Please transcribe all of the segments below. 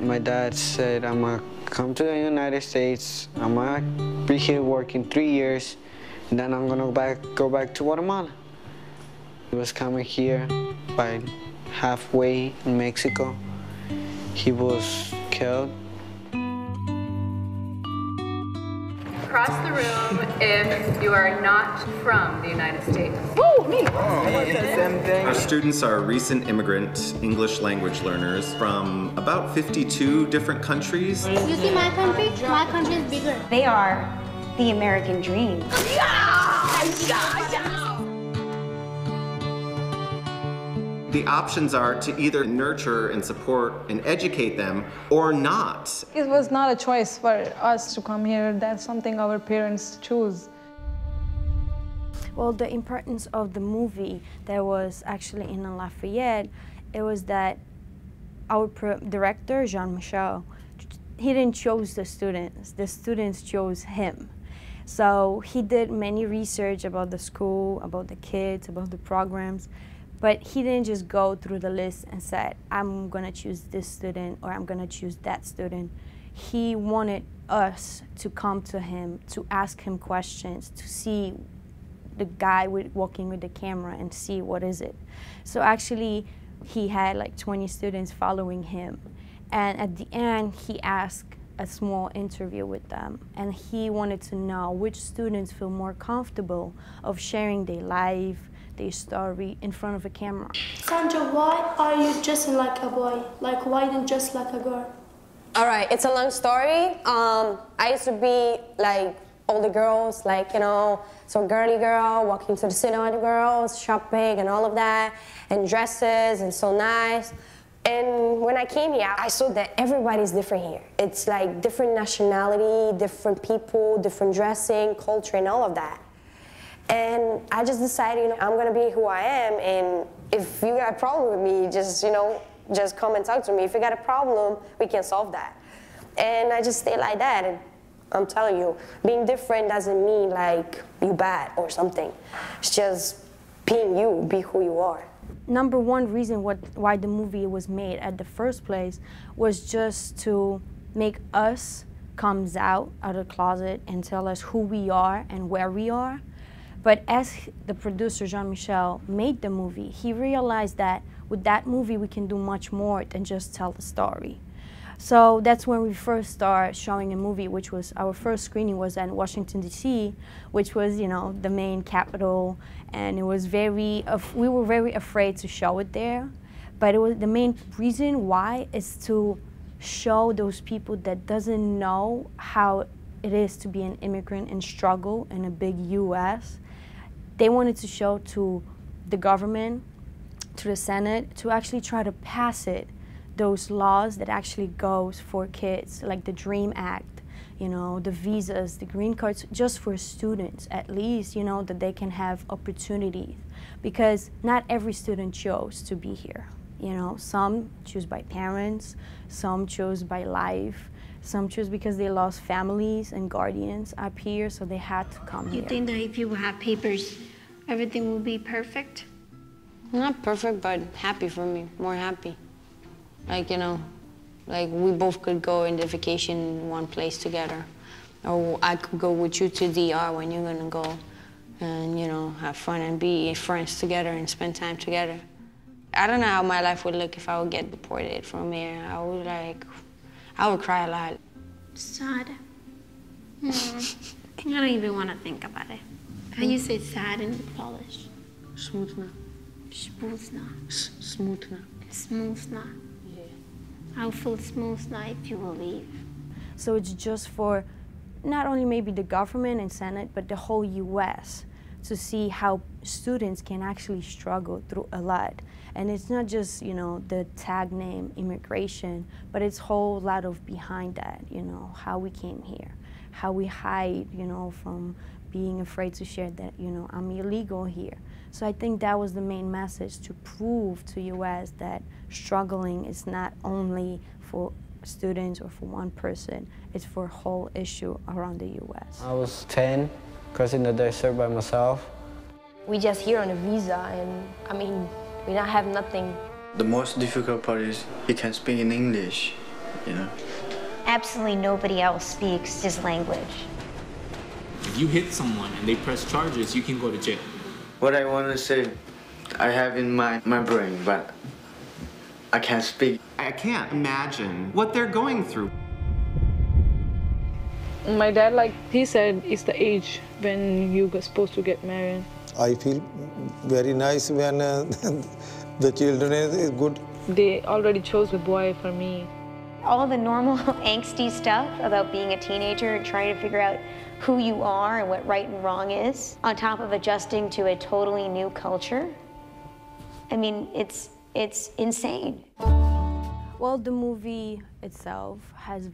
My dad said, I'm gonna come to the United States, I'm gonna be here working 3 years, and then I'm gonna go back to Guatemala. He was coming here by halfway in Mexico. He was killed. Cross the room if you are not from the United States. Our students are recent immigrant English language learners from about 52 different countries. You see my country? My country is bigger. They are the American dream. The options are to either nurture and support and educate them or not. It was not a choice for us to come here. That's something our parents choose. Well, the importance of the movie that was actually in Lafayette, it was that our director, Jean-Michel, he didn't choose the students chose him. So he did many research about the school, about the kids, about the programs, but he didn't just go through the list and said, I'm gonna choose this student or I'm gonna choose that student. He wanted us to come to him, to ask him questions, to see the guy walking with the camera and see what is it. So actually, he had like 20 students following him. And at the end, he asked a small interview with them. And he wanted to know which students feel more comfortable of sharing their life, their story in front of a camera. Sandra, why are you dressing like a boy? Like, why didn't dress like a girl? All right, it's a long story. I used to be like all the girls, like, you know, so girly girl, walking to the cinema with the girls, shopping and all of that, and dresses and so nice. And when I came here, I saw that everybody's different here. It's like different nationality, different people, different dressing, culture, and all of that. And I just decided, you know, I'm gonna be who I am, and if you got a problem with me, just, you know, just come and talk to me. If you got a problem, we can solve that. And I just stayed like that, and I'm telling you, being different doesn't mean like you bad or something. It's just being you, be who you are. Number one reason why the movie was made at the first place was just to make us come out of the closet and tell us who we are and where we are. But as the producer, Jean-Michel, made the movie, he realized that with that movie we can do much more than just tell the story. So that's when we first started showing a movie, which was, our first screening was in Washington, D.C., which was, you know, the main capital, and it was we were very afraid to show it there. But it was, the main reason why is to show those people that doesn't know how it is to be an immigrant and struggle in a big U.S. They wanted to show to the government, to the Senate, to actually try to pass it, those laws that actually goes for kids, like the DREAM Act, you know, the visas, the green cards, just for students, at least, you know, that they can have opportunities. Because not every student chose to be here. You know, some choose by parents, some chose by life, some choose because they lost families and guardians up here, so they had to come here. You think that if you have papers, everything will be perfect? Not perfect, but happy for me, more happy. Like, you know, like we both could go in the vacation in one place together. Or I could go with you to DR when you're gonna go and, you know, have fun and be friends together and spend time together. I don't know how my life would look if I would get deported from here. I would cry a lot. Sad. I don't even want to think about it. How you say sad in Polish? Smutna. Smutna. Smutna. Smutna. Yeah. I'll feel smutna if you will leave. So it's just for not only maybe the government and Senate, but the whole U.S. to see how students can actually struggle through a lot. And it's not just, you know, the tag name immigration, but it's a whole lot of behind that, you know, how we came here, how we hide, you know, from being afraid to share that, you know, I'm illegal here. So I think that was the main message, to prove to U.S. that struggling is not only for students or for one person, it's for a whole issue around the U.S. I was 10, crossing the desert by myself. We just here on a visa, and I mean, we don't have nothing. The most difficult part is he can speak in English, you know? Absolutely nobody else speaks his language. If you hit someone and they press charges, you can go to jail. What I want to say, I have in my brain, but I can't speak. I can't imagine what they're going through. My dad, like he said, it's the age when you're supposed to get married. I feel very nice when the children is good. They already chose a boy for me. All the normal angsty stuff about being a teenager and trying to figure out who you are and what right and wrong is, on top of adjusting to a totally new culture. I mean, it's insane. Well, the movie itself has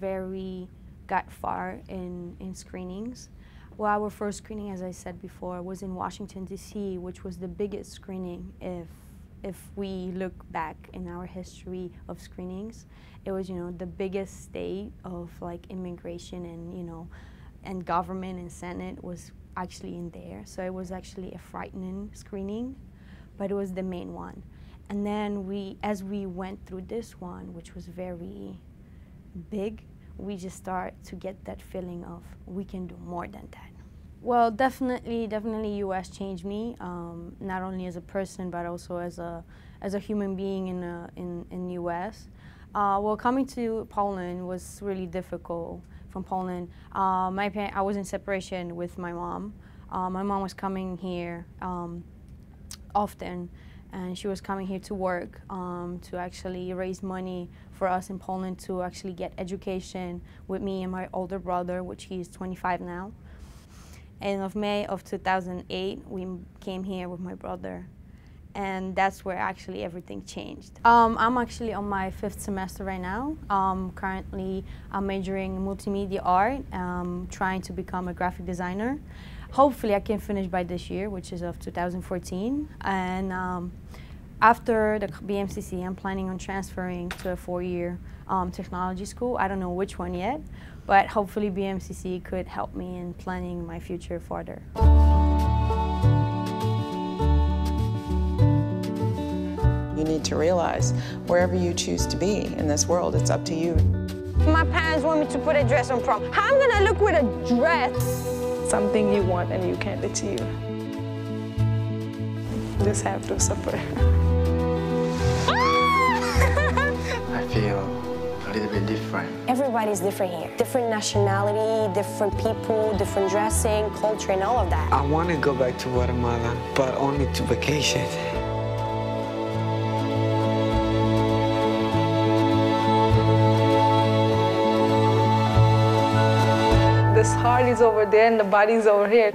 got far in screenings. Well, our first screening, as I said before, was in Washington, D.C., which was the biggest screening if we look back in our history of screenings. It was, you know, the biggest state of like immigration and, you know, and government and Senate was actually in there. So it was actually a frightening screening, but it was the main one. And then as we went through this one, which was very big, we just start to get that feeling of we can do more than that. Well, definitely U.S. changed me, not only as a person but also as a human being in U.S. Well, coming to Poland was really difficult. From Poland, I was in separation with my mom. My mom was coming here often, and she was coming here to work to actually raise money for us in Poland to actually get education with me and my older brother, which he's 25 now. And of May of 2008, we came here with my brother. And that's where actually everything changed. I'm actually on my 5th semester right now. Currently, I'm majoring in multimedia art, trying to become a graphic designer. Hopefully, I can finish by this year, which is of 2014. And after the BMCC, I'm planning on transferring to a 4-year technology school. I don't know which one yet, but hopefully BMCC could help me in planning my future further. You need to realize wherever you choose to be in this world, it's up to you. My parents want me to put a dress on prom. How am I gonna look with a dress? Something you want and you can't achieve. You just have to suffer. I feel a little bit different. Everybody's different here. Different nationality, different people, different dressing, culture, and all of that. I want to go back to Guatemala, but only to vacation. This heart is over there and the body is over here.